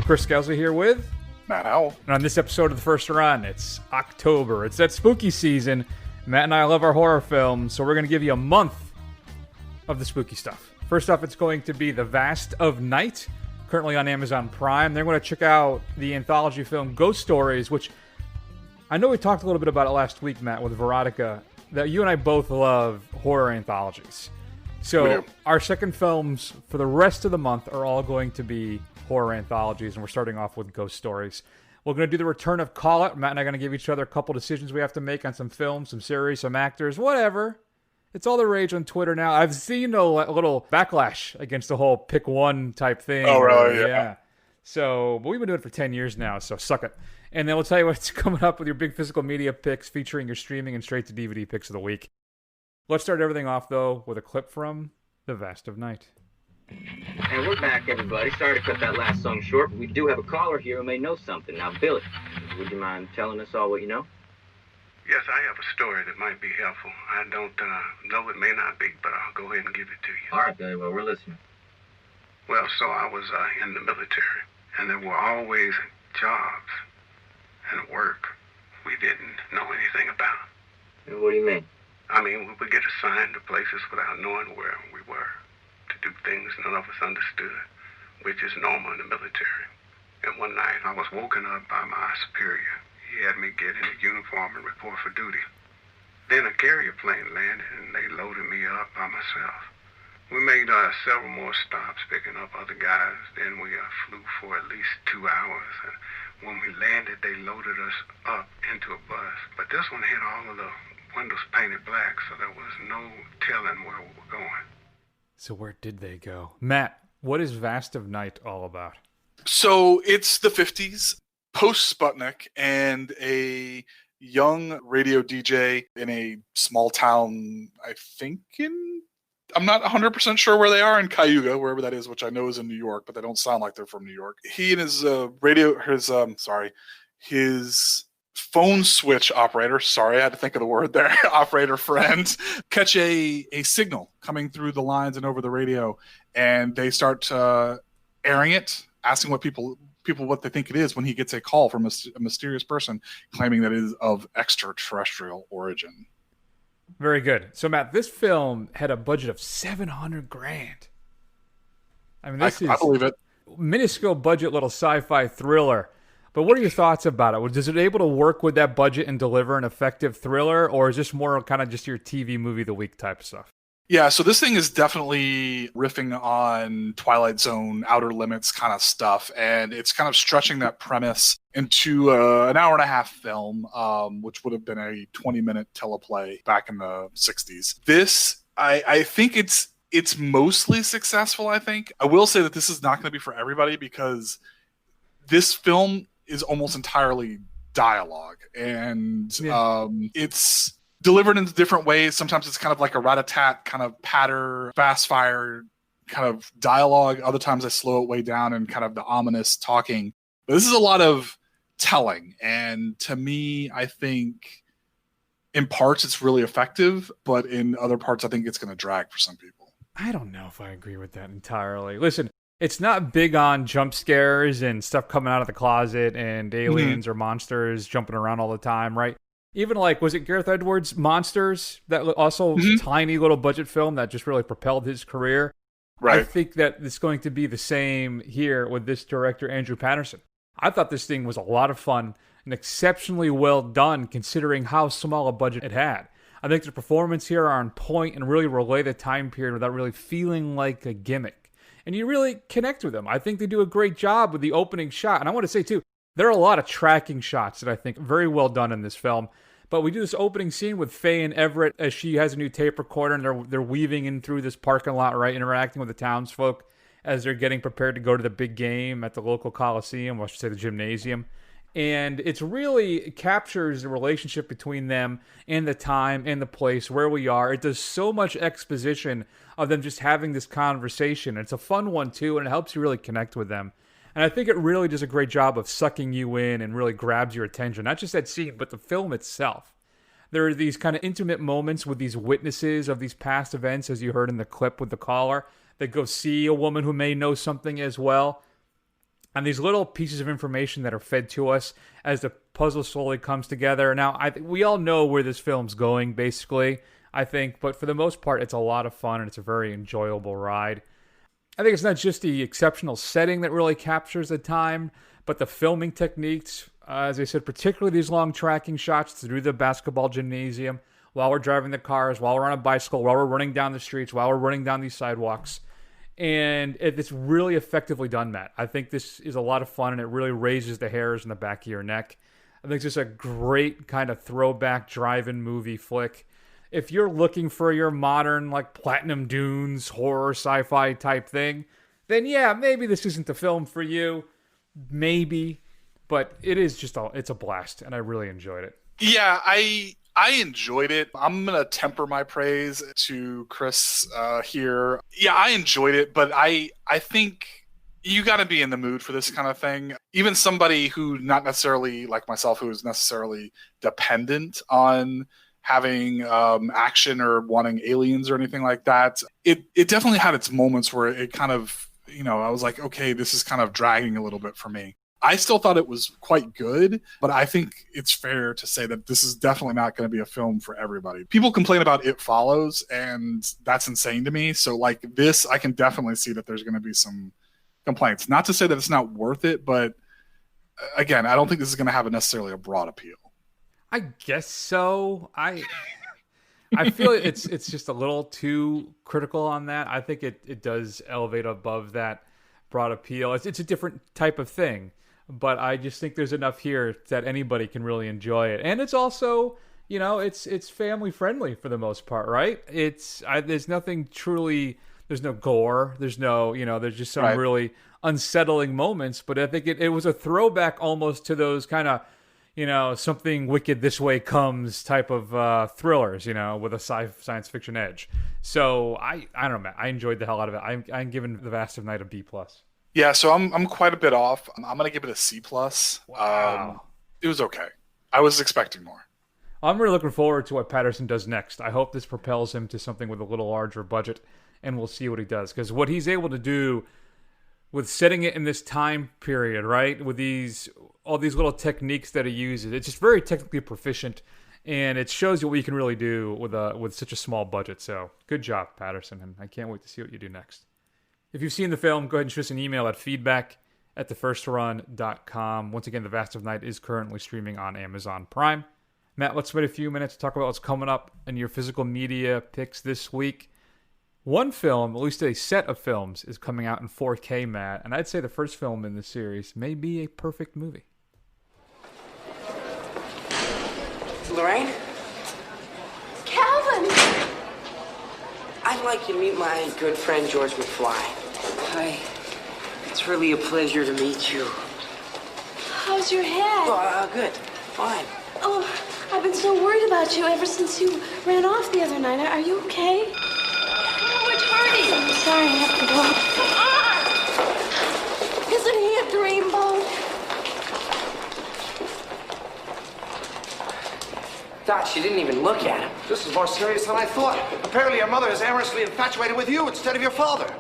Chris Kelsey here with Matt Howell. And on this episode of The First Run, it's October. It's that spooky season. Matt and I love our horror films, so we're going to give you a month of the spooky stuff. First off, it's going to be The Vast of Night, currently on Amazon Prime. Then we're going to check out the anthology film Ghost Stories, which I know we talked a little bit about it last week, Matt, with Veronica, that you and I both love horror anthologies. So our second films for the rest of the month are all going to be horror anthologies, and we're starting off with Ghost Stories. We're going to do the return of Call It. Matt and I are going to give each other a couple decisions we have to make on some films, some series, some actors, whatever. It's all the rage on Twitter now. I've seen a little backlash against the whole pick one type thing. Oh, really? Yeah. So, but we've been doing it for 10 years now, so suck it. And then we'll tell you what's coming up with your big physical media picks featuring your streaming and straight-to-DVD picks of the week. Let's start everything off, though, with a clip from The Vast of Night. And we're back, everybody. Sorry to cut that last song short, but we do have a caller here who may know something. Now, Billy, would you mind telling us all what you know? Yes, I have a story that might be helpful. I don't know it may not be, but I'll go ahead and give it to you. All right, Billy, well, we're listening. Well, so I was in the military, and there were always jobs and work we didn't know anything about. What do you mean? I mean, we would get assigned to places without knowing where we were, to do things none of us understood, which is normal in the military. And one night, I was woken up by my superior. He had me get in a uniform and report for duty. Then a carrier plane landed, and they loaded me up by myself. We made several more stops picking up other guys. Then we flew for at least 2 hours. And when we landed, they loaded us up into a bus. But this one had all of the windows painted black, so there was no telling where we were going. So where did they go? Matt, what is Vast of Night all about? So it's the 50s, post-Sputnik, and a young radio DJ in a small town, I think I'm not 100% sure where they are, in Cayuga, wherever that is, which I know is in New York, but they don't sound like they're from New York. He and his phone switch operator, sorry, I had to think of the word there, operator friend, catch a signal coming through the lines and over the radio, and they start airing it, asking what people what they think it is when he gets a call from a mysterious person claiming that it is of extraterrestrial origin. Very good. So, Matt, this film had a budget of $700,000. I mean, I believe it. Minuscule budget little sci-fi thriller. But what are your thoughts about it? Was it able to work with that budget and deliver an effective thriller, or is this more kind of just your TV movie of the week type stuff? Yeah, so this thing is definitely riffing on Twilight Zone, Outer Limits kind of stuff, and it's kind of stretching that premise into an hour-and-a-half film, which would have been a 20-minute teleplay back in the 60s. This, I think it's mostly successful, I think. I will say that this is not going to be for everybody, because this film is almost entirely dialogue, and it's delivered in different ways. Sometimes it's kind of like a rat-a-tat kind of patter, fast-fire kind of dialogue. Other times I slow it way down and kind of the ominous talking. But this is a lot of telling. And to me, I think in parts it's really effective, but in other parts I think it's going to drag for some people. I don't know if I agree with that entirely. Listen, it's not big on jump scares and stuff coming out of the closet and aliens or monsters jumping around all the time, right? Even like, was it Gareth Edwards' Monsters? That also tiny little budget film that just really propelled his career. Right. I think that it's going to be the same here with this director, Andrew Patterson. I thought this thing was a lot of fun and exceptionally well done considering how small a budget it had. I think the performances here are on point and really relay the time period without really feeling like a gimmick. And you really connect with them. I think they do a great job with the opening shot. And I want to say, too, there are a lot of tracking shots that I think are very well done in this film. But we do this opening scene with Faye and Everett as she has a new tape recorder, and they're weaving in through this parking lot, right, interacting with the townsfolk as they're getting prepared to go to the big game at the local coliseum, or I should say the gymnasium. And it really captures the relationship between them and the time and the place where we are. It does so much exposition of them just having this conversation. It's a fun one, too, and it helps you really connect with them. And I think it really does a great job of sucking you in and really grabs your attention. Not just that scene, but the film itself. There are these kind of intimate moments with these witnesses of these past events, as you heard in the clip with the caller, that go see a woman who may know something as well. and these little pieces of information that are fed to us as the puzzle slowly comes together. Now, we all know where this film's going, basically, I think, but for the most part, it's a lot of fun, and it's a very enjoyable ride. I think it's not just the exceptional setting that really captures the time, but the filming techniques, as I said, particularly these long tracking shots through the basketball gymnasium, while we're driving the cars, while we're on a bicycle, while we're running down the streets, while we're running down these sidewalks. And it's really effectively done, Matt. I think this is a lot of fun, and it really raises the hairs in the back of your neck. I think it's just a great kind of throwback drive-in movie flick. If you're looking for your modern, like, Platinum Dunes, horror, sci-fi type thing, then yeah, maybe this isn't the film for you. Maybe. But it is just it's a blast, and I really enjoyed it. Yeah, I enjoyed it. I'm going to temper my praise to Chris here. Yeah, I enjoyed it, but I think you got to be in the mood for this kind of thing. Even somebody who not necessarily, like myself, who is necessarily dependent on having action or wanting aliens or anything like that, it definitely had its moments where it kind of, I was like, okay, this is kind of dragging a little bit for me. I still thought it was quite good, but I think it's fair to say that this is definitely not going to be a film for everybody. People complain about It Follows, and that's insane to me. So like this, I can definitely see that there's going to be some complaints. Not to say that it's not worth it, but again, I don't think this is going to have necessarily a broad appeal. I guess so. I feel it's just a little too critical on that. I think it does elevate above that broad appeal. It's a different type of thing, but I just think there's enough here that anybody can really enjoy it. And it's also, it's family friendly for the most part, right? There's nothing truly, there's no gore, there's no, there's just some really unsettling moments, but I think it was a throwback almost to those kind of, something wicked this way comes type of thrillers, with a science fiction edge. So I don't know, Matt. I enjoyed the hell out of it. I'm giving The Vast of Night a B+. Yeah, so I'm quite a bit off. I'm gonna give it a C+. Wow. It was okay. I was expecting more. I'm really looking forward to what Patterson does next. I hope this propels him to something with a little larger budget, and we'll see what he does. Because what he's able to do with setting it in this time period, right, with all these little techniques that he uses, it's just very technically proficient, and it shows you what you can really do with such a small budget. So good job, Patterson, and I can't wait to see what you do next. If you've seen the film, go ahead and shoot us an email at feedback@thefirstrun.com. Once again, The Vast of Night is currently streaming on Amazon Prime. Matt, let's wait a few minutes to talk about what's coming up in your physical media picks this week. One film, at least a set of films, is coming out in 4K, Matt, and I'd say the first film in this series may be a perfect movie. Lorraine? Calvin! I'd like you to meet my good friend, George McFly. Hi. It's really a pleasure to meet you. How's your head? Oh, good. Fine. Oh, I've been so worried about you ever since you ran off the other night. Are you okay? Oh, it's Hardy. I'm sorry, I have to go. Come on! Isn't he a dreamboat? Doc, she didn't even look at him. This is more serious than I thought. Apparently your mother is amorously infatuated with you instead of your father.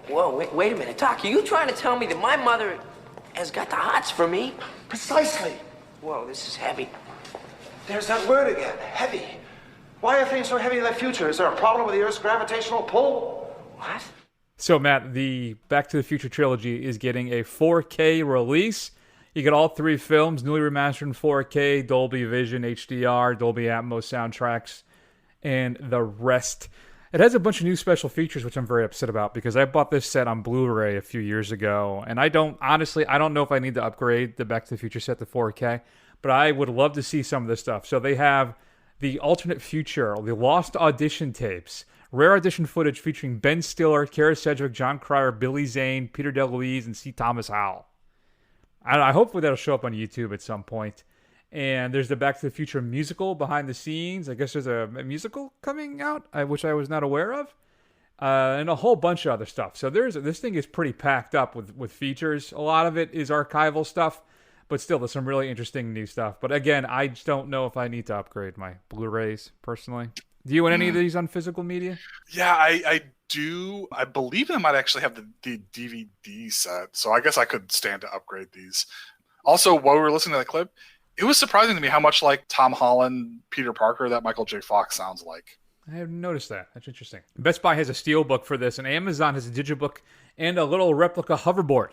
Whoa, wait a minute. Doc, are you trying to tell me that my mother has got the hots for me? Precisely. Whoa, this is heavy. There's that word again, heavy. Why are things so heavy in the future? Is there a problem with the Earth's gravitational pull? What? So, Matt, the Back to the Future trilogy is getting a 4K release. You get all three films, newly remastered in 4K, Dolby Vision, HDR, Dolby Atmos soundtracks, and the rest. It has a bunch of new special features, which I'm very upset about, because I bought this set on Blu-ray a few years ago, and I don't know if I need to upgrade the Back to the Future set to 4K, but I would love to see some of this stuff. So they have the alternate future, the lost audition tapes, rare audition footage featuring Ben Stiller, Kara Sedgwick, John Cryer, Billy Zane, Peter DeLuise, and C. Thomas Howell. Hopefully that'll show up on YouTube at some point. And there's the Back to the Future musical behind the scenes. I guess there's a musical coming out, which I was not aware of. And a whole bunch of other stuff. So this thing is pretty packed up with features. A lot of it is archival stuff, but still there's some really interesting new stuff. But again, I just don't know if I need to upgrade my Blu-rays personally. Do you want any of these on physical media? Yeah, I do. I believe I might actually have the DVD set, so I guess I could stand to upgrade these. Also, while we were listening to that clip, it was surprising to me how much like Tom Holland, Peter Parker, that Michael J. Fox sounds like. I haven't noticed that. That's interesting. Best Buy has a steelbook for this, and Amazon has a digibook and a little replica hoverboard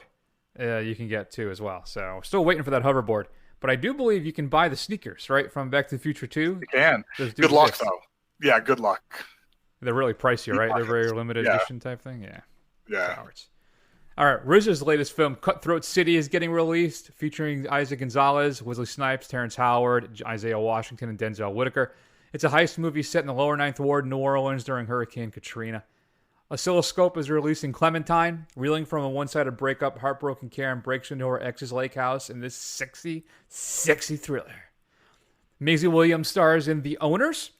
you can get too as well. So still waiting for that hoverboard. But I do believe you can buy the sneakers, right, from Back to the Future 2. You can. Good luck, though. Yeah, good luck. They're really pricey, right? They're very limited edition type thing. Yeah. Yeah. All right, RZA's latest film, Cutthroat City, is getting released, featuring Isaac Gonzalez, Wesley Snipes, Terrence Howard, Isaiah Washington, and Denzel Whitaker. It's a heist movie set in the lower Ninth Ward, New Orleans, during Hurricane Katrina. Oscilloscope is releasing Clementine. Reeling from a one-sided breakup, heartbroken Karen breaks into her ex's lake house in this sexy, sexy thriller. Maisie Williams stars in The Owners.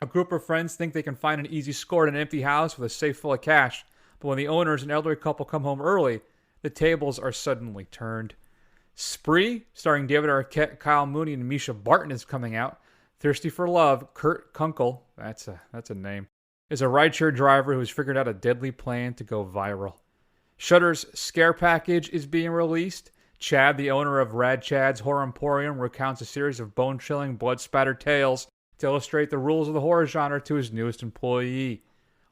A group of friends think they can find an easy score in an empty house with a safe full of cash. But when the owners, an elderly couple, come home early, the tables are suddenly turned. Spree, starring David Arquette, Kyle Mooney, and Misha Barton, is coming out. Thirsty for Love, Kurt Kunkel, that's a name, is a rideshare driver who has figured out a deadly plan to go viral. Shudder's Scare Package is being released. Chad, the owner of Rad Chad's Horror Emporium, recounts a series of bone-chilling, blood-spattered tales to illustrate the rules of the horror genre to his newest employee.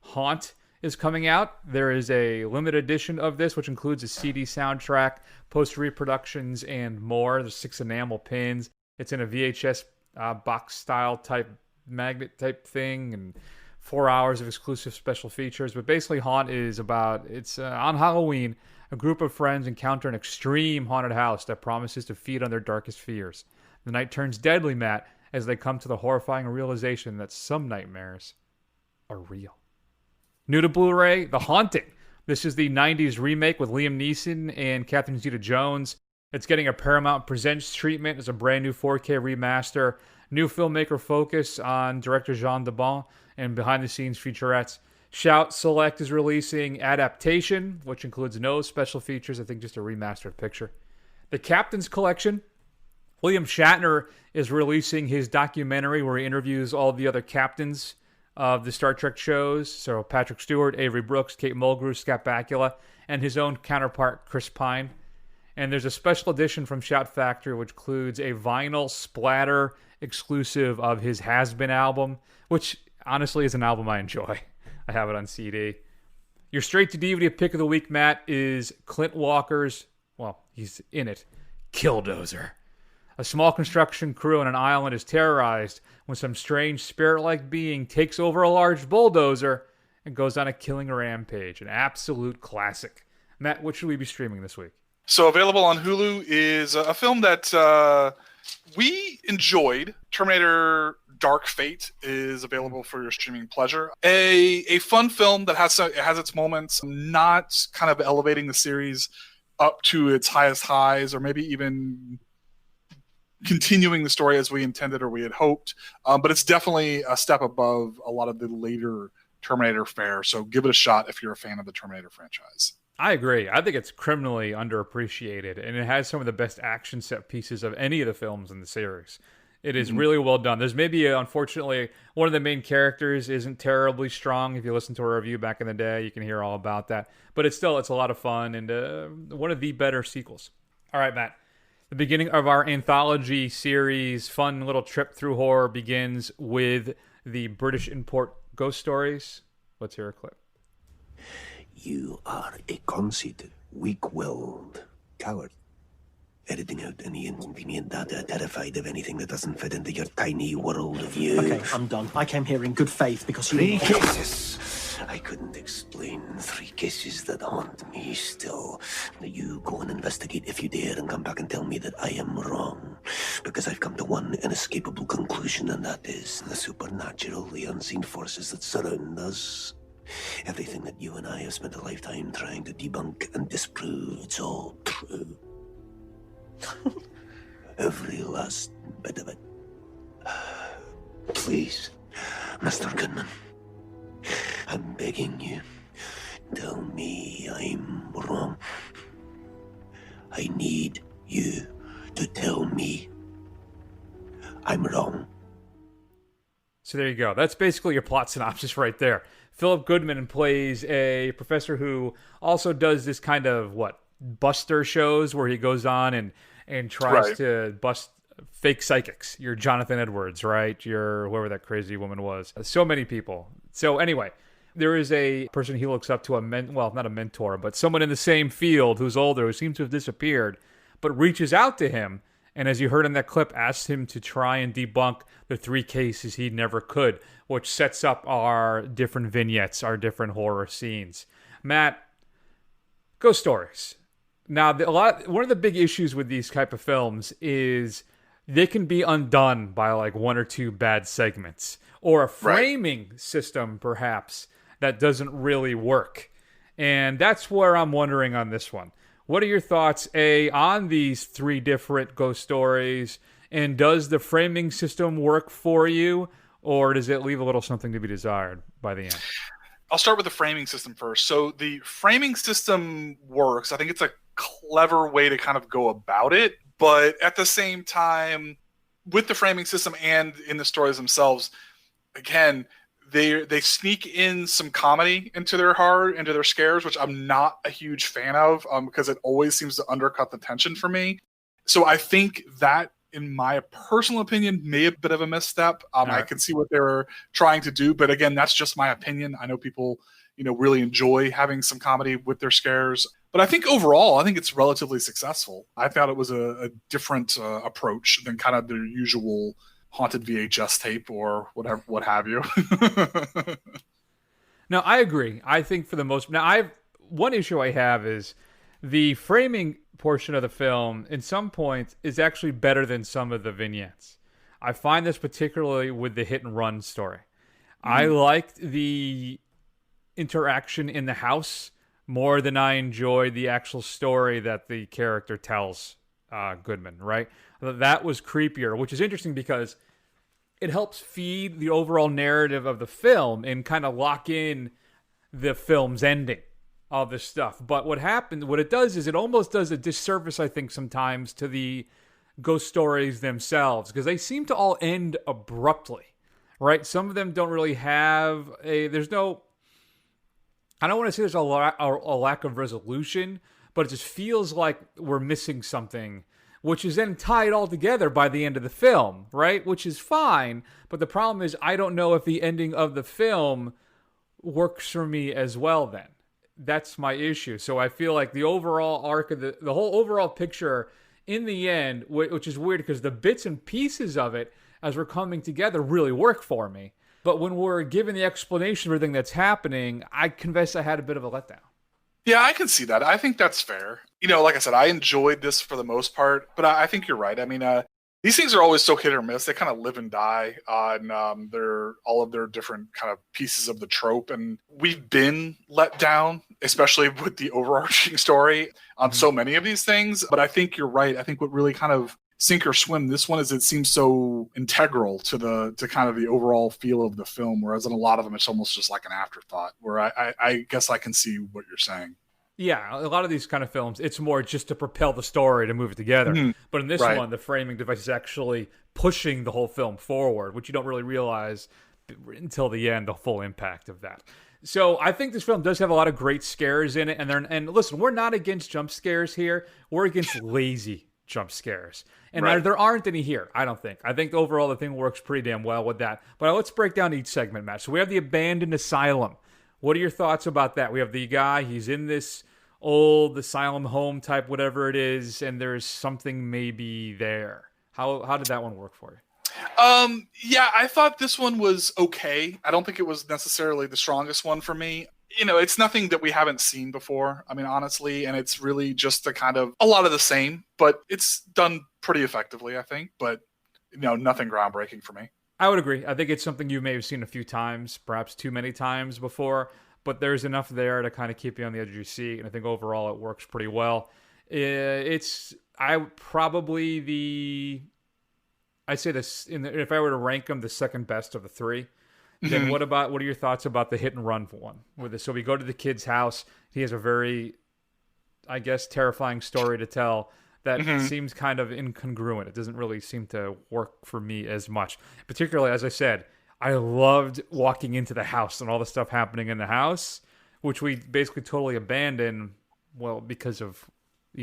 Haunt is coming out. There is a limited edition of this, which includes a CD soundtrack, post-reproductions, and more. There's 6 enamel pins. It's in a VHS box-style type magnet type thing, and 4 hours of exclusive special features. But basically, Haunt is about, on Halloween, a group of friends encounter an extreme haunted house that promises to feed on their darkest fears. The night turns deadly, Matt, as they come to the horrifying realization that some nightmares are real. New to Blu-ray, The Haunting. This is the 90s remake with Liam Neeson and Catherine Zeta-Jones. It's getting a Paramount Presents treatment as a brand new 4K remaster. New filmmaker focus on director Jean Debon and behind-the-scenes featurettes. Shout Select is releasing Adaptation, which includes no special features, I think just a remastered picture. The Captain's Collection. William Shatner is releasing his documentary where he interviews all the other captains of the Star Trek shows. So Patrick Stewart, Avery Brooks, Kate Mulgrew, Scott Bakula, and his own counterpart, Chris Pine. And there's a special edition from Shout Factory, which includes a vinyl splatter exclusive of his Has Been album, which honestly is an album I enjoy. I have it on CD. Your straight-to-DVD pick of the week, Matt, is Clint Walker's, well, he's in it, Killdozer. A small construction crew on an island is terrorized when some strange spirit-like being takes over a large bulldozer and goes on a killing rampage. An absolute classic. Matt, what should we be streaming this week? So available on Hulu is a film that we enjoyed. Terminator Dark Fate is available for your streaming pleasure. A fun film that has its moments, not kind of elevating the series up to its highest highs, or maybe even continuing the story as we intended or we had hoped. But it's definitely a step above a lot of the later Terminator fare. So give it a shot if you're a fan of the Terminator franchise. I agree. I think it's criminally underappreciated, and it has some of the best action set pieces of any of the films in the series. It is really well done. There's maybe, unfortunately, one of the main characters isn't terribly strong. If you listen to a review back in the day, you can hear all about that. But it's a lot of fun, and one of the better sequels. All right, Matt. The beginning of our anthology series, fun little trip through horror, begins with the British import Ghost Stories. Let's hear a clip. You are a conceited, weak-willed coward. Editing out any inconvenient data, terrified of anything that doesn't fit into your tiny world of view. Okay, I'm done. I came here in good faith because you... 3 cases. I couldn't explain 3 cases that haunt me still. You go and investigate if you dare and come back and tell me that I am wrong. Because I've come to one inescapable conclusion, and that is the supernatural, the unseen forces that surround us. Everything that you and I have spent a lifetime trying to debunk and disprove, it's all true. Every last bit of it. Please, Mr. Goodman, I'm begging you, tell me I'm wrong. I need you to tell me I'm wrong. So there you go. That's basically your plot synopsis right there. Philip Goodman plays a professor who also does this kind of, buster shows where he goes on and tries to bust fake psychics. You're Jonathan Edwards, right? You're whoever that crazy woman was. So many people. So anyway, there is a person he looks up to, not a mentor, but someone in the same field who's older, who seems to have disappeared, but reaches out to him. And as you heard in that clip, asks him to try and debunk the 3 cases he never could, which sets up our different vignettes, our different horror scenes. Matt, ghost stories. Now, one of the big issues with these type of films is they can be undone by 1 or 2 bad segments, or a framing system, perhaps, that doesn't really work. And that's where I'm wondering on this one. What are your thoughts, on these 3 different ghost stories? And does the framing system work for you? Or does it leave a little something to be desired by the end? I'll start with the framing system first. So the framing system works. I think it's a clever way to kind of go about it. But at the same time, with the framing system and in the stories themselves, again, they sneak in some comedy into their scares, which I'm not a huge fan of, because it always seems to undercut the tension for me. So I think that, in my personal opinion, may be a bit of a misstep. I can see what they were trying to do, but again, that's just my opinion. I know people, really enjoy having some comedy with their scares, but I think overall, it's relatively successful. I thought it was a different approach than kind of their usual haunted VHS tape or whatever, what have you. No, I agree. I think for the most... Now, one issue I have is the framing portion of the film, in some points, is actually better than some of the vignettes. I find this particularly with the hit and run story. I liked the interaction in the house more than I enjoyed the actual story that the character tells Goodman, right? That was creepier, which is interesting because it helps feed the overall narrative of the film and kind of lock in the film's ending of this stuff. But what it does is it almost does a disservice, I think, sometimes to the ghost stories themselves, because they seem to all end abruptly, right? Some of them don't really have I don't want to say there's a lack of resolution, but it just feels like we're missing something, which is then tied all together by the end of the film, right? Which is fine, but the problem is I don't know if the ending of the film works for me as well then. That's my issue. So I feel like the overall arc of the whole overall picture in the end, which is weird because the bits and pieces of it as we're coming together really work for me. But when we're given the explanation of everything that's happening, I confess I had a bit of a letdown. Yeah, I can see that. I think that's fair. Like I said, I enjoyed this for the most part, but I think you're right. I mean, these things are always so hit or miss. They kind of live and die on all of their different kind of pieces of the trope. And we've been let down, especially with the overarching story on so many of these things. But I think you're right. I think what really kind of sink or swim this one is it seems so integral to kind of the overall feel of the film, whereas in a lot of them it's almost just like an afterthought, where I guess I can see what you're saying. Yeah, a lot of these kind of films, it's more just to propel the story to move it together. But in this one, the framing device is actually pushing the whole film forward, which you don't really realize until the end, the full impact of that. So I think this film does have a lot of great scares in it. And listen, we're not against jump scares here. We're against lazy jump scares. And there aren't any here, I don't think. I think overall the thing works pretty damn well with that. But let's break down each segment, Matt. So we have the abandoned asylum. What are your thoughts about that? We have the guy, he's in this old asylum home type, whatever it is, and there's something maybe there. How did that one work for you? Yeah, I thought this one was okay. I don't think it was necessarily the strongest one for me. It's nothing that we haven't seen before, I mean, honestly, and it's really just a kind of a lot of the same, but it's done pretty effectively, I think, but nothing groundbreaking for me. I would agree. I think it's something you may have seen a few times, perhaps too many times before, but there's enough there to kind of keep you on the edge of your seat, and I think overall it works pretty well. I'd say this, if I were to rank them, the second best of the 3. Then what are your thoughts about the hit and run one? So we go to the kid's house. He has a very, I guess, terrifying story to tell that seems kind of incongruent. It doesn't really seem to work for me as much. Particularly, as I said, I loved walking into the house and all the stuff happening in the house, which we basically totally abandoned, well, because of,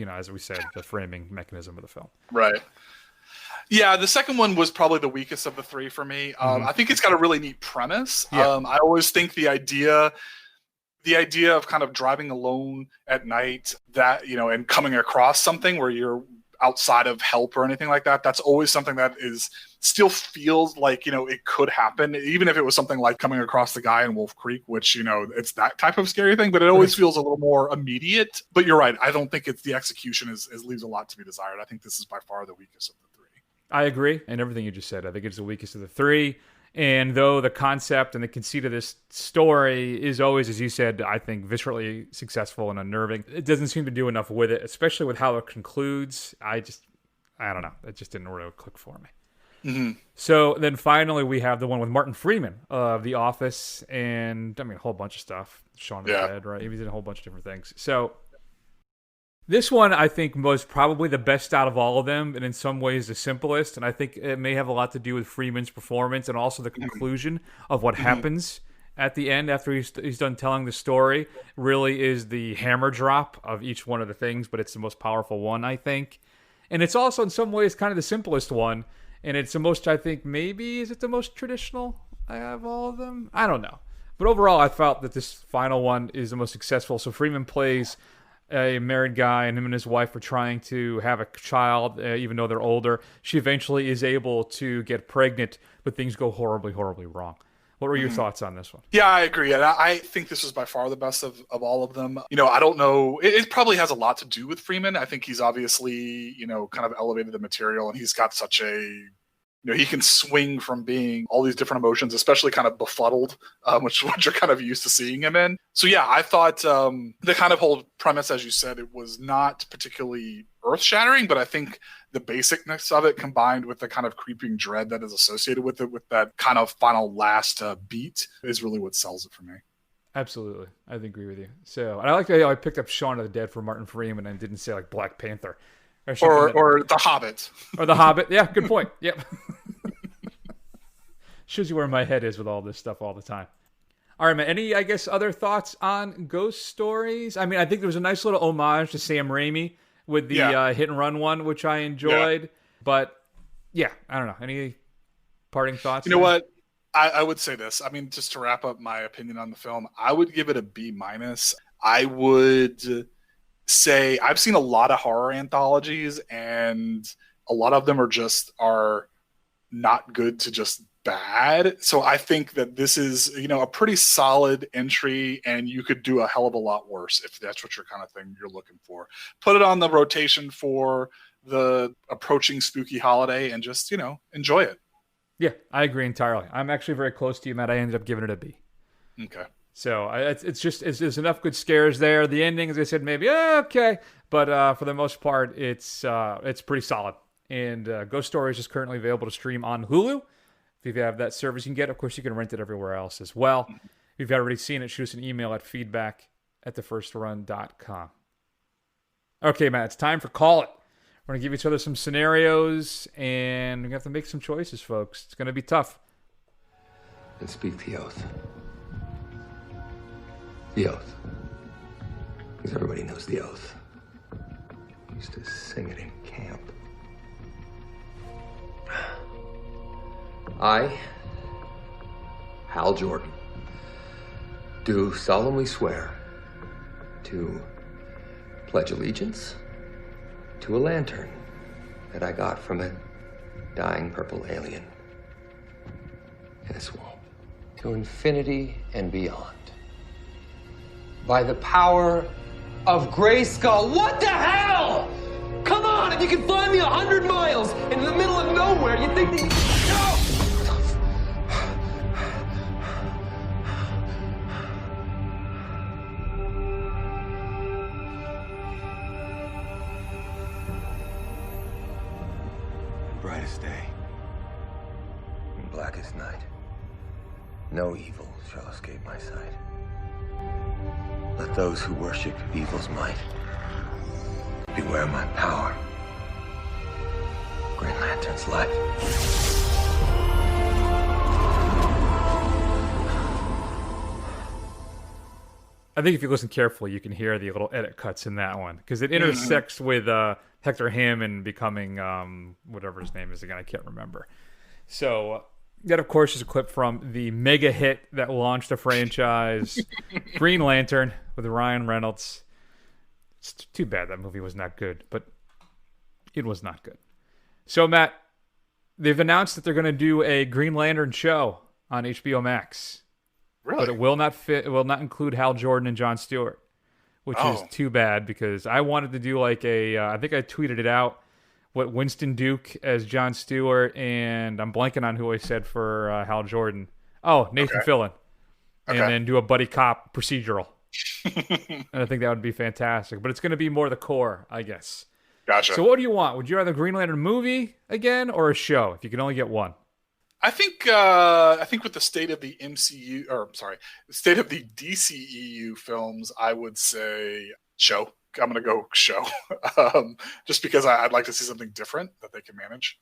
as we said, the framing mechanism of the film. Right. Yeah, the second one was probably the weakest of the three for me. I think it's got a really neat premise. Yeah. I always think the idea of kind of driving alone at night, that, and coming across something where you're outside of help or anything like that, that's always something that still feels like, it could happen, even if it was something like coming across the guy in Wolf Creek, which, it's that type of scary thing, but it always feels a little more immediate. But you're right. I don't think the execution leaves a lot to be desired. I think this is by far the weakest of the three. I agree. And everything you just said, I think it's the weakest of the three. And though the concept and the conceit of this story is always, as you said, I think viscerally successful and unnerving, it doesn't seem to do enough with it, especially with how it concludes. I don't know. It just didn't really click for me. Mm-hmm. So then finally we have the one with Martin Freeman of The Office and, a whole bunch of stuff. Shaun of the Dead, right? He did a whole bunch of different things. So this one, I think, was probably the best out of all of them, and in some ways the simplest. And I think it may have a lot to do with Freeman's performance and also the conclusion of what happens at the end after he's done telling the story. Really is the hammer drop of each one of the things, but it's the most powerful one, I think. And it's also in some ways kind of the simplest one, and it's the most, I think, maybe, is it the most traditional of all of them? I don't know. But overall, I felt that this final one is the most successful. So Freeman plays a married guy, and him and his wife are trying to have a child, even though they're older. She eventually is able to get pregnant, but things go horribly, horribly wrong. What were your thoughts on this one? Yeah, I agree. And I think this was by far the best of all of them. I don't know. It probably has a lot to do with Freeman. I think he's obviously, kind of elevated the material, and he's got such a, he can swing from being all these different emotions, especially kind of befuddled, which you're kind of used to seeing him in. So yeah, I thought the kind of whole premise, as you said, it was not particularly earth-shattering, but I think the basicness of it combined with the kind of creeping dread that is associated with it, with that kind of final last beat, is really what sells it for me. Absolutely. I agree with you. So, and I like how I picked up Shaun of the Dead for Martin Freeman and didn't say like Black Panther. Or The Hobbit. Or The Hobbit. Yeah, good point. Yep. Shows you where my head is with all this stuff all the time. All right, man. Any, I guess, other thoughts on Ghost Stories? I mean, I think there was a nice little homage to Sam Raimi with the hit and run one, which I enjoyed. Yeah. But, yeah, I don't know. Any parting thoughts? You know what? I would say this. I mean, just to wrap up my opinion on the film, I would give it a B-. I would say I've seen a lot of horror anthologies, and a lot of them are not good to just bad. So I think that this is, a pretty solid entry, and you could do a hell of a lot worse if that's what your kind of thing you're looking for. Put it on the rotation for the approaching spooky holiday and just, enjoy it. Yeah, I agree entirely. I'm actually very close to you, Matt. I ended up giving it a B. Okay. So there's enough good scares there. The ending, as I said, maybe okay, but for the most part, it's pretty solid. And Ghost Stories is currently available to stream on Hulu. If you have that service, you can get it. Of course, you can rent it everywhere else as well. If you've already seen it, shoot us an email at feedback@thefirstrun.com. Okay, Matt, it's time for Call It. We're going to give each other some scenarios, and we're going to have to make some choices, folks. It's going to be tough. And speak the oath. The oath. Because everybody knows the oath. Used to sing it in camp. I, Hal Jordan, do solemnly swear to pledge allegiance to a lantern that I got from a dying purple alien in a swamp. To infinity and beyond. By the power of Grayskull. What the hell? Come on, if you can find me 100 miles in the middle of nowhere, you think that... No! Brightest day and blackest night. No evil shall escape my sight. Let those who worship evil's might beware my power. Green Lantern's light. I think if you listen carefully, you can hear the little edit cuts in that one because it intersects with Hector Hammond becoming whatever his name is again. I can't remember. So that, of course, is a clip from the mega hit that launched the franchise, Green Lantern with Ryan Reynolds. It's too bad that movie was not good, but it was not good. So, Matt, they've announced that they're going to do a Green Lantern show on HBO Max. Really? But it will not fit. It will not include Hal Jordan and Jon Stewart, which is too bad because I wanted to do like a. I think I tweeted it out. What Winston Duke as Jon Stewart, and I'm blanking on who I said for Hal Jordan. Oh, Nathan Fillion, and then do a buddy cop procedural. And I think that would be fantastic. But it's going to be more the core, I guess. Gotcha. So what do you want? Would you rather Green Lantern movie again or a show? If you can only get one. I think with the state of the the state of the DCEU films, I would say show. I'm going to go show, just because I'd like to see something different that they can manage.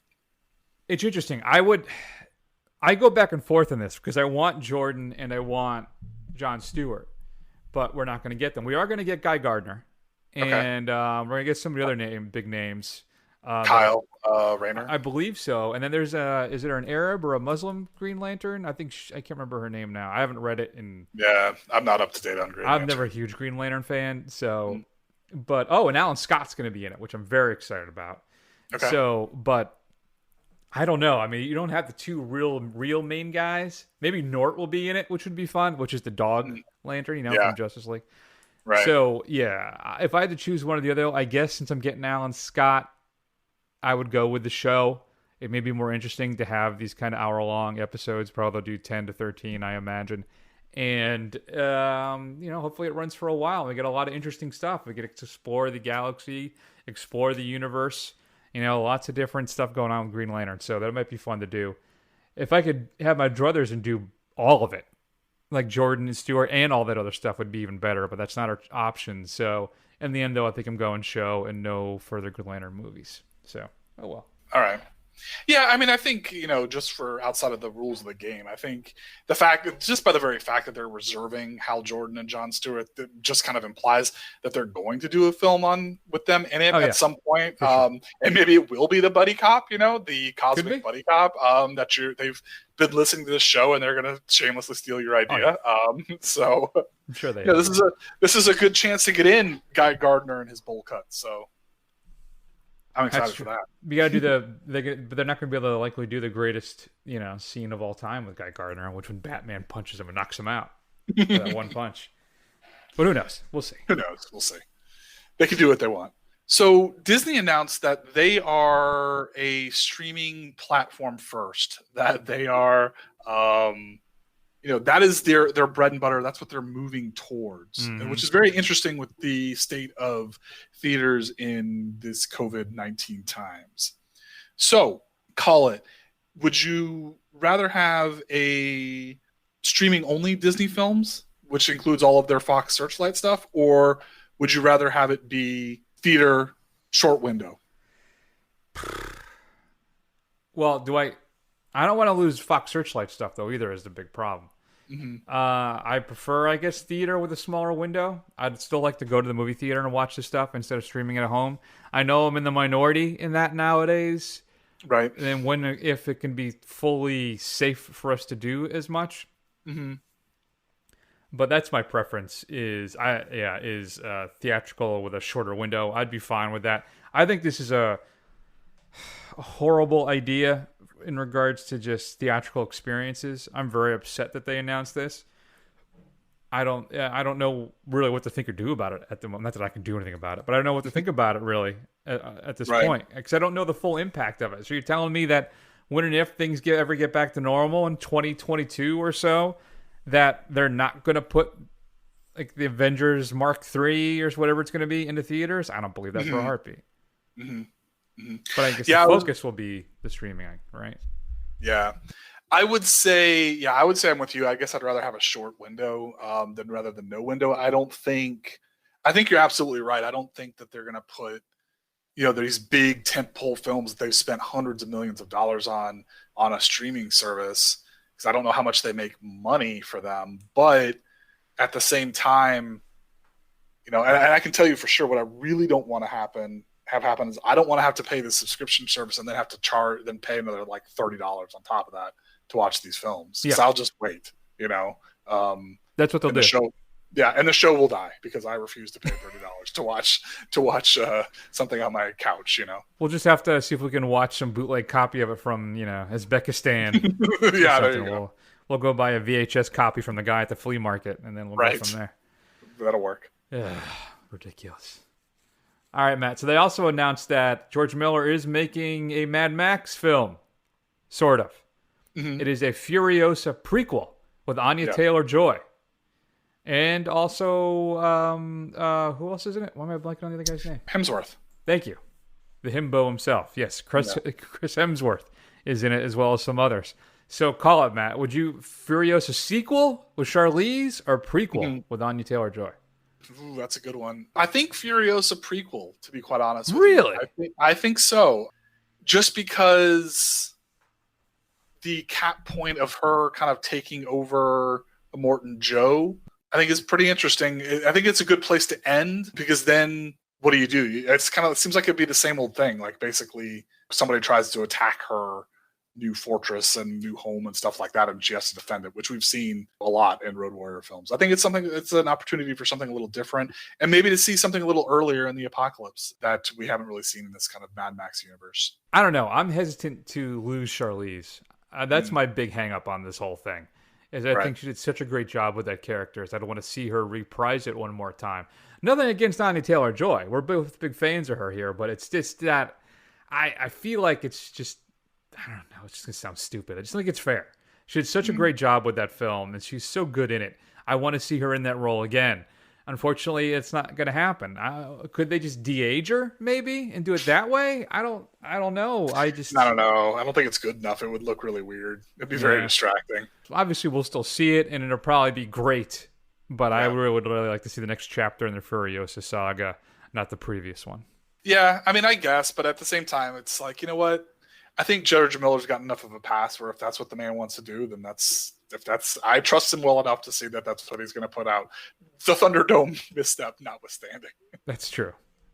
It's interesting. I go back and forth on this because I want Jordan and I want Jon Stewart, but we're not going to get them. We are going to get Guy Gardner, and we're going to get some of the other big names. Kyle Rayner, I believe so. And then there's is there an Arab or a Muslim Green Lantern? I think I can't remember her name now. I haven't read it in. Yeah, I'm not up to date on Green Lantern. I'm never a huge Green Lantern fan, so. But and Alan Scott's going to be in it, which I'm very excited about. Okay. So, but I don't know. I mean, you don't have the two real main guys. Maybe Nort will be in it, which would be fun. Which is the dog lantern, from Justice League. Right. So yeah, if I had to choose one or the other, I guess since I'm getting Alan Scott, I would go with the show. It may be more interesting to have these kind of hour-long episodes. Probably they'll do 10 to 13, I imagine. And, hopefully it runs for a while. We get a lot of interesting stuff. We get to explore the galaxy, explore the universe. Lots of different stuff going on with Green Lantern. So that might be fun to do. If I could have my druthers and do all of it, like Jordan and Stewart and all that other stuff would be even better. But that's not our option. So in the end, though, I think I'm going show and no further Green Lantern movies. So, oh well. All right. Yeah, I mean, I think, just for outside of the rules of the game, I think the fact that just by the very fact that they're reserving Hal Jordan and Jon Stewart, that just kind of implies that they're going to do a film with them in it at some point. Sure. And maybe it will be the buddy cop, the cosmic buddy cop they've been listening to this show and they're going to shamelessly steal your idea. So I'm sure they this is a good chance to get in Guy Gardner and his bowl cut. So I'm excited for that. You got to do but they're not going to be able to likely do the greatest, scene of all time with Guy Gardner, which when Batman punches him and knocks him out with that one punch. But who knows? We'll see. Who knows? We'll see. They can do what they want. So Disney announced that they are a streaming platform first. That they are, that is their bread and butter. That's what they're moving towards, which is very interesting with the state of theaters in this COVID-19 times. So, call it. Would you rather have a streaming-only Disney films, which includes all of their Fox Searchlight stuff, or would you rather have it be theater short window? Well, I don't want to lose Fox Searchlight stuff, though, either, is the big problem. Mm-hmm. I prefer, I guess, theater with a smaller window. I'd still like to go to the movie theater and watch this stuff instead of streaming it at home. I know I'm in the minority in that nowadays. Right. And if it can be fully safe for us to do as much. Mm-hmm. But that's my preference is theatrical with a shorter window. I'd be fine with that. I think this is a horrible idea in regards to just theatrical experiences. I'm very upset that they announced this. I don't know really what to think or do about it at the moment. Not that I can do anything about it, but I don't know what to think about it really at this point because I don't know the full impact of it. So you're telling me that when and if things ever get back to normal in 2022 or so, that they're not going to put like the Avengers Mark III or whatever it's going to be into theaters? I don't believe that for a heartbeat. Mm-hmm. Mm-hmm. But I guess the focus will be the streaming, right? Yeah. I would say I'm with you. I guess I'd rather have a short window than no window. I think you're absolutely right. I don't think that they're going to put, these big tentpole films that they've spent hundreds of millions of dollars on a streaming service, because I don't know how much they make money for them. But at the same time, And I can tell you for sure what I really don't want to have happen is I don't want to have to pay the subscription service and then have to then pay another like $30 on top of that to watch these films. Because I'll just wait, That's what they'll do. And the show will die because I refuse to pay $30 to watch something on my couch. We'll just have to see if we can watch some bootleg copy of it from Uzbekistan. Yeah, there you go. We'll go buy a VHS copy from the guy at the flea market, and then we'll go from there. That'll work. Ridiculous. All right, Matt. So they also announced that George Miller is making a Mad Max film, sort of. Mm-hmm. It is a Furiosa prequel with Anya Taylor-Joy. And also, who else is in it? Why am I blanking on the other guy's name? Hemsworth. Thank you. The himbo himself. Yes, Chris Hemsworth is in it, as well as some others. So call it, Matt. Would you Furiosa sequel with Charlize or prequel with Anya Taylor-Joy? Ooh, that's a good one. I think Furiosa prequel, to be quite honest with you. I think so. Just because the cap point of her kind of taking over Immortan Joe, I think is pretty interesting. I think it's a good place to end because then what do? It seems like it'd be the same old thing. Like basically somebody tries to attack her new fortress and new home and stuff like that, and she has to defend it, which we've seen a lot in Road Warrior films. I think it's an opportunity for something a little different, and maybe to see something a little earlier in the apocalypse that we haven't really seen in this kind of Mad Max universe. I don't know. I'm hesitant to lose Charlize. That's my big hang up on this whole thing. I think she did such a great job with that character. I don't want to see her reprise it one more time. Nothing against Anya Taylor-Joy. We're both big fans of her here, but it's just that I feel like it's just, I don't know, it's just going to sound stupid. I just think it's fair. She did such a great job with that film, and she's so good in it. I want to see her in that role again. Unfortunately, it's not going to happen. Could they just de-age her, maybe, and do it that way? I don't know. I don't know. I don't think it's good enough. It would look really weird. It'd be very distracting. Obviously, we'll still see it, and it'll probably be great. But I would really like to see the next chapter in the Furiosa saga, not the previous one. Yeah, I mean, I guess. But at the same time, it's like, you know what? I think George Miller's got enough of a pass where if that's what the man wants to do, then I trust him well enough to see that that's what he's going to put out. The Thunderdome misstep notwithstanding. That's true.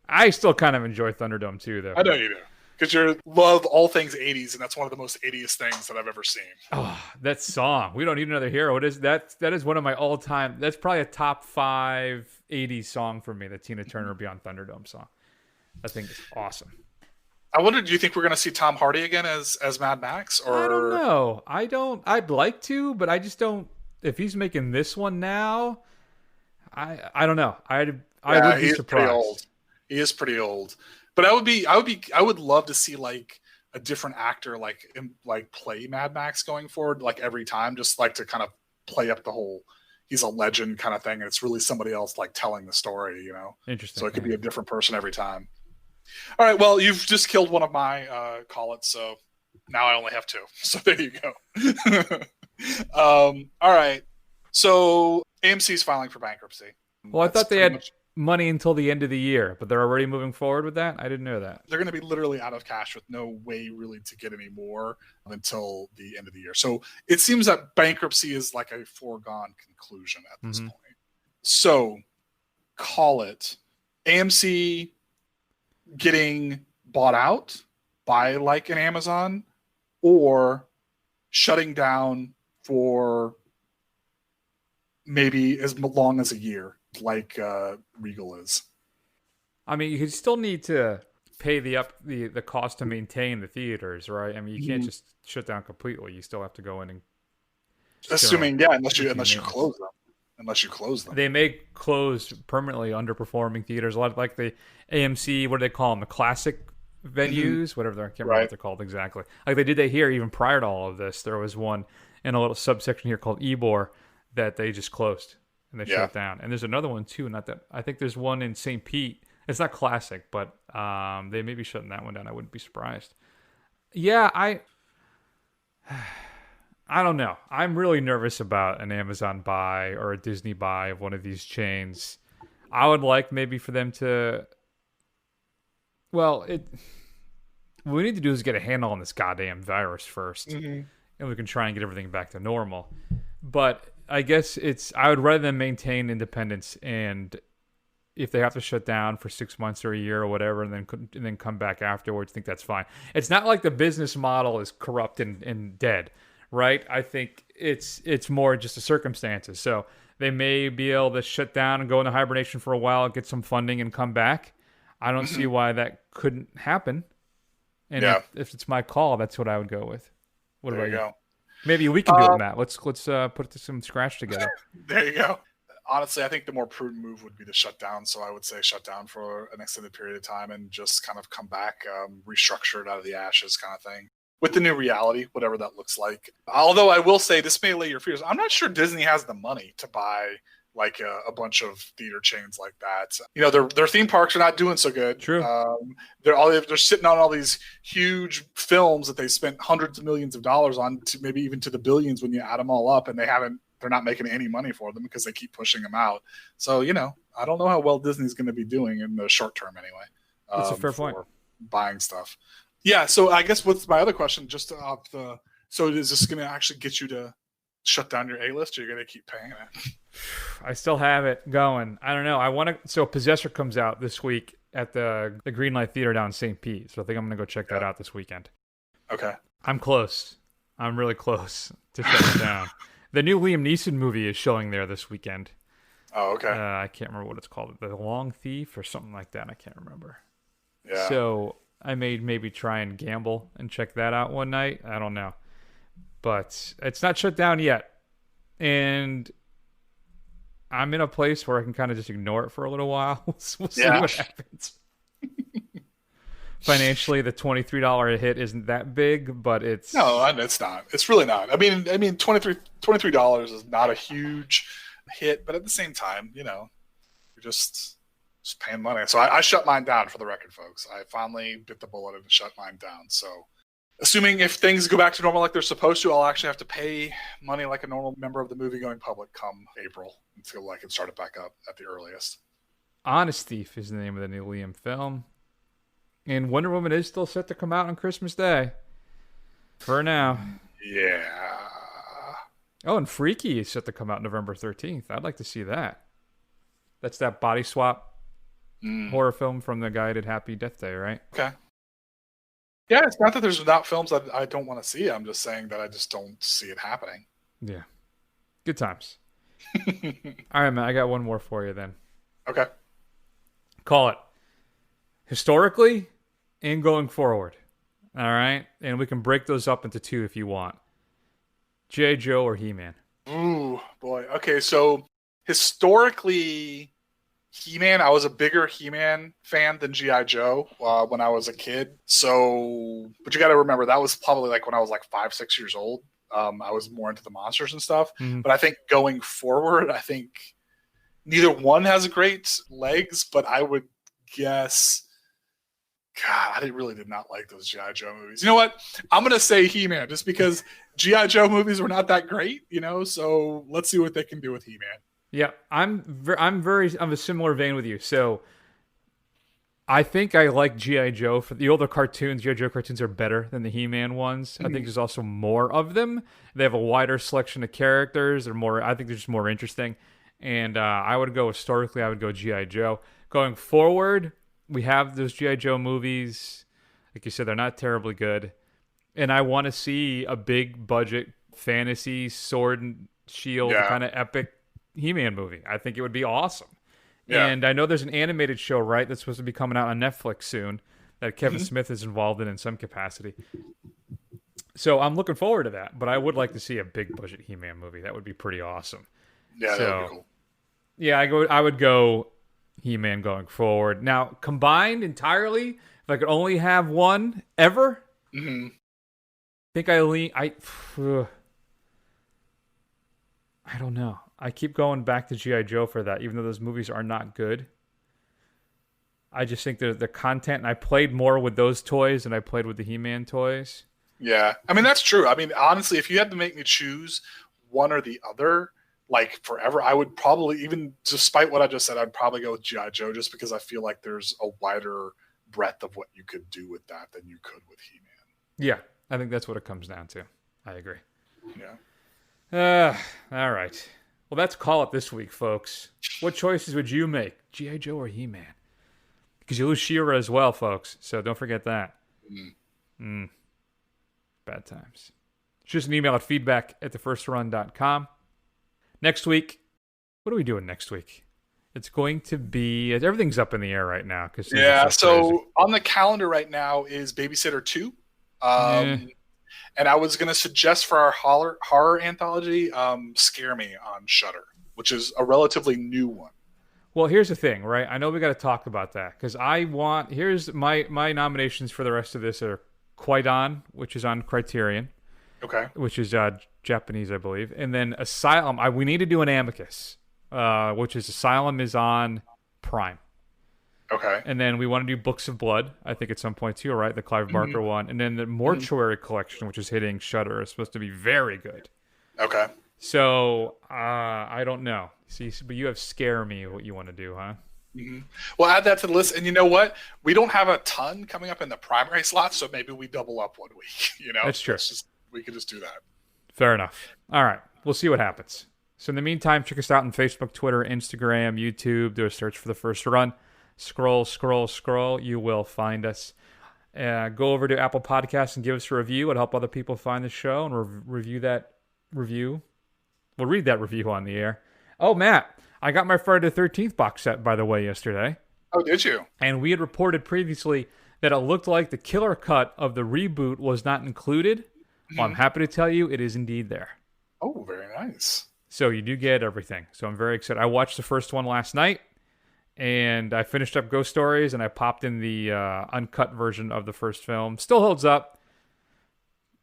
I still kind of enjoy Thunderdome too, though. I know you do. Because you love all things 80s, and that's one of the most 80s things that I've ever seen. Oh, that song. We Don't Need Another Hero. That is one of my all-time, that's probably a top 5 80s song for me, the Tina Turner Beyond Thunderdome song. I think it's awesome. I wonder, do you think we're going to see Tom Hardy again as Mad Max? Or I don't know. I'd like to, but I just don't. If he's making this one now, I don't know. I would be surprised. Pretty old. He is pretty old. But I would love to see like a different actor like play Mad Max going forward, like every time, just like to kind of play up the whole he's a legend kind of thing, and it's really somebody else like telling the story, Interesting. So it could be a different person every time. All right, well, you've just killed one of my call-its, so now I only have 2. So there you go. All right. So AMC's filing for bankruptcy. Well, I thought they had money until the end of the year, but they're already moving forward with that? I didn't know that. They're going to be literally out of cash with no way really to get any more until the end of the year. So it seems that bankruptcy is like a foregone conclusion at this point. So call it AMC getting bought out by like an Amazon, or shutting down for maybe as long as a year, like Regal is. I mean, you still need to pay the cost to maintain the theaters, right? I mean, you can't just shut down completely. You still have to go in and assuming, unless you close them. Unless you close them. They may close permanently underperforming theaters, a lot like the AMC, what do they call them? The classic venues, whatever. I can't remember what they're called exactly. Like they did that here even prior to all of this. There was one in a little subsection here called Ybor that they just closed and they shut down. And there's another one too. I think there's one in St. Pete. It's not classic, but they may be shutting that one down. I wouldn't be surprised. Yeah, I don't know. I'm really nervous about an Amazon buy or a Disney buy of one of these chains. I would like maybe for them to... Well, what we need to do is get a handle on this goddamn virus first. And we can try and get everything back to normal. But I guess I would rather than maintain independence and if they have to shut down for 6 months or a year or whatever, and then come back afterwards, I think that's fine. It's not like the business model is corrupt and dead, right? I think it's more just the circumstances. So they may be able to shut down and go into hibernation for a while, get some funding, and come back. I don't see why that couldn't happen. And if it's my call, that's what I would go with. What about you? Maybe we can do it, Matt. Let's put some scratch together. There you go. Honestly, I think the more prudent move would be to shut down. So I would say shut down for an extended period of time and just kind of come back, restructure it out of the ashes kind of thing. With the new reality, whatever that looks like. Although I will say, this may lay your fears. I'm not sure Disney has the money to buy like a bunch of theater chains like that. You know, their theme parks are not doing so good. True. They're sitting on all these huge films that they spent hundreds of millions of dollars on, to maybe even to the billions when you add them all up, and they're not making any money for them because they keep pushing them out. So, you know, I don't know how well Disney's going to be doing in the short term anyway. That's a fair point. Buying stuff. Yeah, so I guess what's my other question? So is this going to actually get you to shut down your A-list, or you're going to keep paying it? I still have it going. I don't know. So Possessor comes out this week at the Greenlight Theater down in St. Pete. So I think I'm going to go check that out this weekend. Okay. I'm close. I'm really close to shutting down. The new Liam Neeson movie is showing there this weekend. Oh, okay. I can't remember what it's called. The Long Thief or something like that. I can't remember. Yeah. So I may maybe try and gamble and check that out one night. I don't know. But it's not shut down yet. And I'm in a place where I can kind of just ignore it for a little while. We'll see what happens. Financially, the $23 hit isn't that big, but it's... No, it's not. It's really not. I mean, $23 is not a huge hit, but at the same time, you know, you're just paying money. So I shut mine down, for the record, folks. I finally bit the bullet and shut mine down. So assuming if things go back to normal like they're supposed to, I'll actually have to pay money like a normal member of the movie-going public come April until I can start it back up at the earliest. Honest Thief is the name of the new Liam film. And Wonder Woman is still set to come out on Christmas Day. For now. Yeah. Oh, and Freaky is set to come out November 13th. I'd like to see that. That's that body swap horror film from the guy who did Happy Death Day, right? Okay. Yeah, it's not that there's not films that I don't want to see. I'm just saying that I just don't see it happening. Yeah. Good times. All right, man. I got one more for you then. Okay. Call it. Historically and going forward. All right? And we can break those up into two if you want. G.I. Joe or He-Man? Ooh, boy. Okay, so historically, He-Man, I was a bigger He-Man fan than G.I. Joe when I was a kid. So, but you got to remember, that was probably like when I was like 5-6 years old. I was more into the monsters and stuff. Mm-hmm. But I think going forward, I think neither one has great legs, but I would guess... God, I really did not like those G.I. Joe movies. You know what? I'm going to say He-Man just because G.I. Joe movies were not that great, you know? So let's see what they can do with He-Man. Yeah, I'm a similar vein with you. So I think I like G.I. Joe. For the older cartoons, G.I. Joe cartoons are better than the He-Man ones. I think there's also more of them. They have a wider selection of characters. I think they're just more interesting. And I would go historically, I would go G.I. Joe. Going forward, we have those G.I. Joe movies. Like you said, they're not terribly good. And I want to see a big budget fantasy sword and shield kind of epic He-Man movie. I think it would be awesome. Yeah. And I know there's an animated show, right, that's supposed to be coming out on Netflix soon that Kevin Smith is involved in some capacity. So I'm looking forward to that. But I would like to see a big budget He-Man movie. That would be pretty awesome. Yeah, that would be cool. Yeah, I would go He-Man going forward. Now, combined entirely, if I could only have one ever, I think I don't know. I keep going back to G.I. Joe for that, even though those movies are not good. I just think the content, and I played more with those toys than I played with the He-Man toys. Yeah, I mean, that's true. I mean, honestly, if you had to make me choose one or the other, like forever, I would probably, even despite what I just said, I'd probably go with G.I. Joe just because I feel like there's a wider breadth of what you could do with that than you could with He-Man. Yeah, I think that's what it comes down to. I agree. Yeah. All right. Well, that's call it this week, folks. What choices would you make? G.I. Joe or He-Man? Because you lose She-Ra as well, folks. So don't forget that. Bad times. Just an email at feedback@thefirstrun.com. Next week, what are we doing next week? It's going to be... Everything's up in the air right now. So on the calendar right now is Babysitter 2. And I was going to suggest for our horror anthology, Scare Me on Shudder, which is a relatively new one. Well, here's the thing, right? I know we got to talk about that because here's my nominations for the rest of this are Kwaidan, which is on Criterion. Okay. Which is Japanese, I believe. And then Asylum. We need to do an Amicus, which is Asylum is on Prime. Okay. And then we want to do Books of Blood, I think at some point too, right? The Clive Barker one. And then the Mortuary Collection, which is hitting Shudder, is supposed to be very good. Okay. So, I don't know. See, but you have Scare Me, what you want to do, huh? We'll add that to the list. And you know what? We don't have a ton coming up in the primary slot, so maybe we double up one week. That's true. We could just do that. Fair enough. All right. We'll see what happens. So in the meantime, check us out on Facebook, Twitter, Instagram, YouTube. Do a search for The First Run. Scroll. You will find us. Go over to Apple Podcasts and give us a review. It'll help other people find the show and review that review. We'll read that review on the air. Oh, Matt, I got my Friday the 13th box set, by the way, yesterday. Oh, did you? And we had reported previously that it looked like the killer cut of the reboot was not included. Well, I'm happy to tell you it is indeed there. Oh, very nice. So you do get everything. So I'm very excited. I watched the first one last night, and I finished up Ghost Stories, and I popped in the uncut version of the first film. Still holds up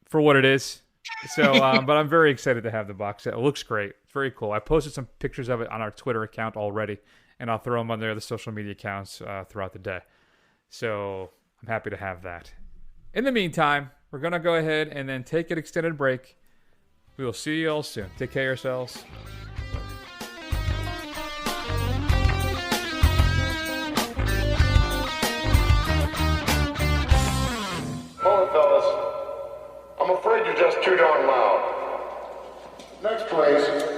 for what it is. So, but I'm very excited to have the box set. It looks great. It's very cool. I posted some pictures of it on our Twitter account already, and I'll throw them on their other social media accounts throughout the day. So I'm happy to have that. In the meantime, we're going to go ahead and then take an extended break. We will see you all soon. Take care of yourselves. Morning, fellas. I'm afraid you're just too darn loud. Next, please.